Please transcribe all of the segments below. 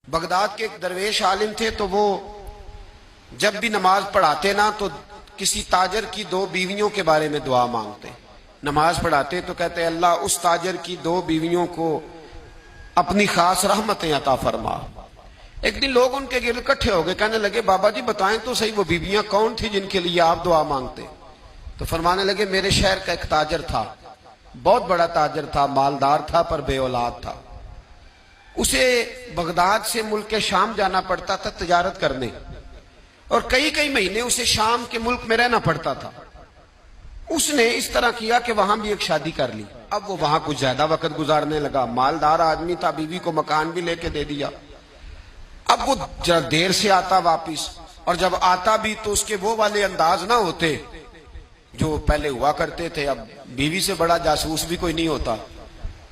Baghdad کے ایک درویش عالم تھے، تو وہ جب بھی نماز پڑھاتے نا تو کسی تاجر کی 2 بیویوں کے بارے میں دعا مانگتے. نماز پڑھاتے تو کہتے اللہ اس تاجر کی 2 بیویوں کو اپنی خاص رحمتیں عطا فرما. ایک دن لوگ ان کے گرد اکٹھے ہو گئے، کہنے لگے بابا جی بتائیں تو صحیح وہ بیویاں کون تھی جن کے لیے آپ دعا مانگتے؟ تو فرمانے لگے میرے شہر کا ایک تاجر تھا، بہت بڑا تاجر تھا، مالدار تھا پر بے اولاد تھا. اسے بغداد سے ملک شام جانا پڑتا تھا تجارت کرنے، اور کئی مہینے اسے شام کے ملک میں رہنا پڑتا تھا. اس نے اس طرح کیا کہ وہاں بھی ایک شادی کر لی. اب وہ وہاں کچھ زیادہ وقت گزارنے لگا، مالدار آدمی تھا، بیوی کو مکان بھی لے کے دے دیا. اب وہ دیر سے آتا واپس، اور جب آتا بھی تو اس کے وہ والے انداز نہ ہوتے جو پہلے ہوا کرتے تھے. اب بیوی سے بڑا جاسوس بھی کوئی نہیں ہوتا،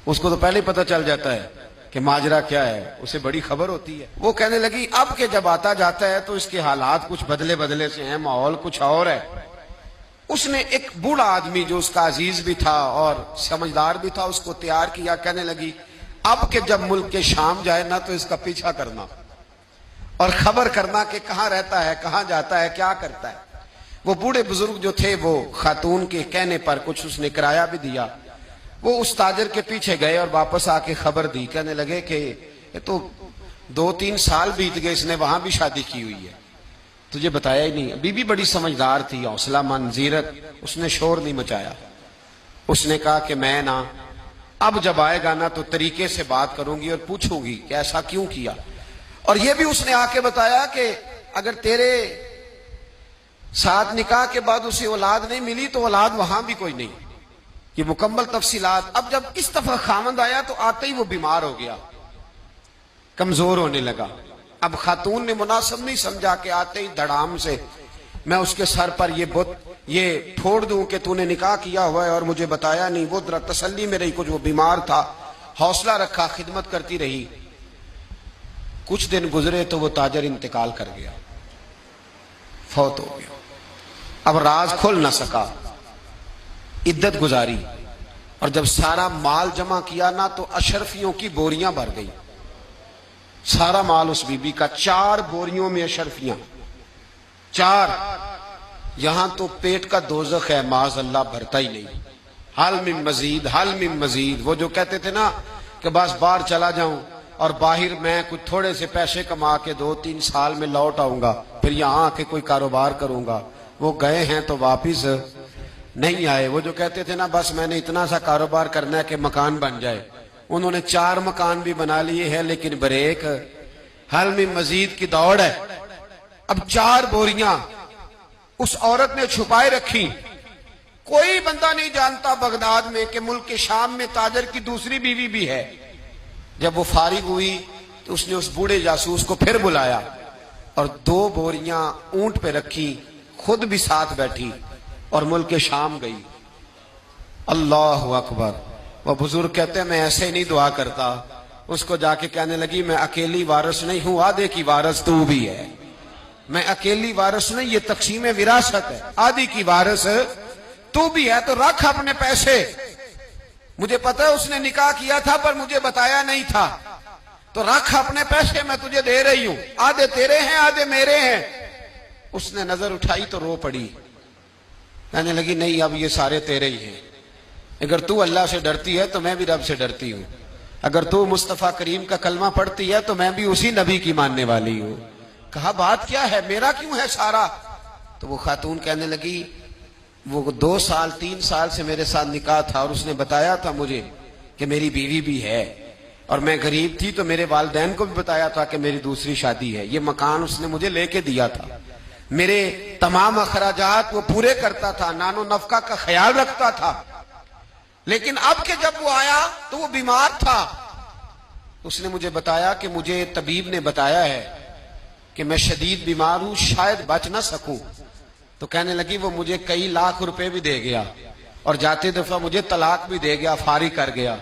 اس کو تو پہلے پتہ چل جاتا ہے کہ ماجرا کیا ہے، اسے بڑی خبر ہوتی ہے. وہ کہنے لگی اب کہ جب آتا جاتا ہے تو اس کے حالات کچھ بدلے سے ہیں، ماحول کچھ اور ہے. اس نے ایک بوڑھا آدمی جو اس کا عزیز بھی تھا اور سمجھدار بھی تھا اس کو تیار کیا. کہنے لگی اب کہ جب ملک کے شام جائے نا تو اس کا پیچھا کرنا اور خبر کرنا کہ کہاں رہتا ہے، کہاں جاتا ہے، کیا کرتا ہے. وہ بوڑھے بزرگ جو تھے وہ خاتون کے کہنے پر کچھ اس نے کرایہ بھی دیا. وہ اس تاجر کے پیچھے گئے اور واپس آ کے خبر دی. کہنے لگے کہ یہ تو 2-3 سال بیت گئے، اس نے وہاں بھی شادی کی ہوئی ہے، تجھے بتایا ہی نہیں. بی بی بڑی سمجھدار تھی، حوصلہ مند، زیرک، اس نے شور نہیں مچایا. اس نے کہا کہ میں نا اب جب آئے گا نا تو طریقے سے بات کروں گی اور پوچھوں گی کہ ایسا کیوں کیا. اور یہ بھی اس نے آ کے بتایا کہ اگر تیرے ساتھ نکاح کے بعد اسے اولاد نہیں ملی تو اولاد وہاں بھی کوئی نہیں. یہ مکمل تفصیلات. اب جب اس دفعہ خامند آیا تو آتے ہی وہ بیمار ہو گیا، کمزور ہونے لگا. اب خاتون نے مناسب نہیں سمجھا کہ آتے ہی دھڑام سے میں اس کے سر پر یہ پھوڑ دوں کہ تو نے نکاح کیا ہوا ہے اور مجھے بتایا نہیں. وہ ذرا تسلی میں رہی، کچھ وہ بیمار تھا، حوصلہ رکھا، خدمت کرتی رہی. کچھ دن گزرے تو وہ تاجر انتقال کر گیا، فوت ہو گیا. اب راز کھل نہ سکا، عدت گزاری، اور جب سارا مال جمع کیا نا تو اشرفیوں کی بوریاں بھر گئی. سارا مال اس بی بی کا، 4 بوریوں میں اشرفیاں، 4. یہاں تو پیٹ کا دوزخ ہے، معاذ اللہ بھرتا ہی نہیں. حل من مزید، حل من مزید. وہ جو کہتے تھے نا کہ بس باہر چلا جاؤں اور باہر میں کچھ تھوڑے سے پیسے کما کے 2-3 سال میں لوٹ آؤں گا، پھر یہاں آ کے کوئی کاروبار کروں گا. وہ گئے ہیں تو واپس نہیں آئے. وہ جو کہتے تھے نا بس میں نے اتنا سا کاروبار کرنا ہے کہ مکان بن جائے، انہوں نے 4 مکان بھی بنا لیے ہیں، لیکن بریک حل میں مزید کی دوڑ ہے. اب 4 بوریاں اس عورت نے چھپائے رکھی. کوئی بندہ نہیں جانتا بغداد میں کہ ملک کے شام میں تاجر کی دوسری بیوی بھی ہے. جب وہ فارغ ہوئی تو اس نے اس بوڑھے جاسوس کو پھر بلایا اور 2 بوریاں اونٹ پہ رکھی، خود بھی ساتھ بیٹھی اور ملک شام گئی. اللہ اکبر. وہ بزرگ کہتے ہیں میں ایسے نہیں دعا کرتا. اس کو جا کے کہنے لگی میں اکیلی وارث نہیں ہوں، آدھے کی وارث تو بھی ہے. میں اکیلی وارث نہیں، یہ تقسیم وراثت ہے، آدھی کی وارث تو بھی ہے. تو رکھ اپنے پیسے، مجھے پتہ ہے اس نے نکاح کیا تھا پر مجھے بتایا نہیں تھا، تو رکھ اپنے پیسے، میں تجھے دے رہی ہوں، آدھے تیرے ہیں آدھے میرے ہیں. اس نے نظر اٹھائی تو رو پڑی. کہنے لگی نہیں اب یہ سارے تیرے ہی ہیں. اگر تو اللہ سے ڈرتی ہے تو میں بھی رب سے ڈرتی ہوں. اگر تو مصطفیٰ کریم کا کلمہ پڑھتی ہے تو میں بھی اسی نبی کی ماننے والی ہوں. کہا بات کیا ہے، میرا کیوں ہے سارا؟ تو وہ خاتون کہنے لگی وہ 2-3 سال سے میرے ساتھ نکاح تھا اور اس نے بتایا تھا مجھے کہ میری بیوی بھی ہے، اور میں غریب تھی تو میرے والدین کو بھی بتایا تھا کہ میری دوسری شادی ہے. یہ مکان اس نے مجھے لے کے دیا تھا، میرے تمام اخراجات وہ پورے کرتا تھا، نان و نفقہ کا خیال رکھتا تھا. لیکن اب کہ جب وہ آیا تو وہ بیمار تھا. اس نے مجھے بتایا کہ مجھے طبیب نے بتایا ہے کہ میں شدید بیمار ہوں، شاید بچ نہ سکوں. تو کہنے لگی وہ مجھے کئی لاکھ روپے بھی دے گیا اور جاتے دفعہ مجھے طلاق بھی دے گیا، فارغ کر گیا.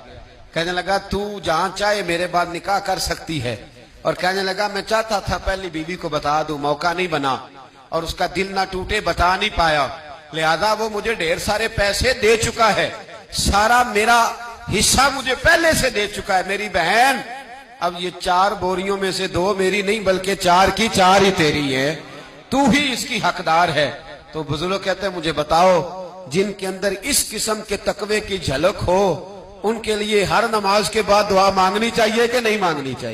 کہنے لگا تو جہاں چاہے میرے بعد نکاح کر سکتی ہے. اور کہنے لگا میں چاہتا تھا پہلی بیوی کو بتا دوں، موقع نہیں بنا اور اس کا دل نہ ٹوٹے، بتا نہیں پایا. لہذا وہ مجھے ڈھیر سارے پیسے دے چکا ہے، سارا میرا حصہ مجھے پہلے سے دے چکا ہے. میری بہن اب یہ 4 بوریوں میں سے 2 میری نہیں بلکہ 4 کی 4 ہی تیری ہے، تو ہی اس کی حقدار ہے۔ تو بزرگ کہتے ہیں مجھے بتاؤ جن کے اندر اس قسم کے تقوی کی جھلک ہو ان کے لیے ہر نماز کے بعد دعا مانگنی چاہیے کہ نہیں مانگنی چاہیے؟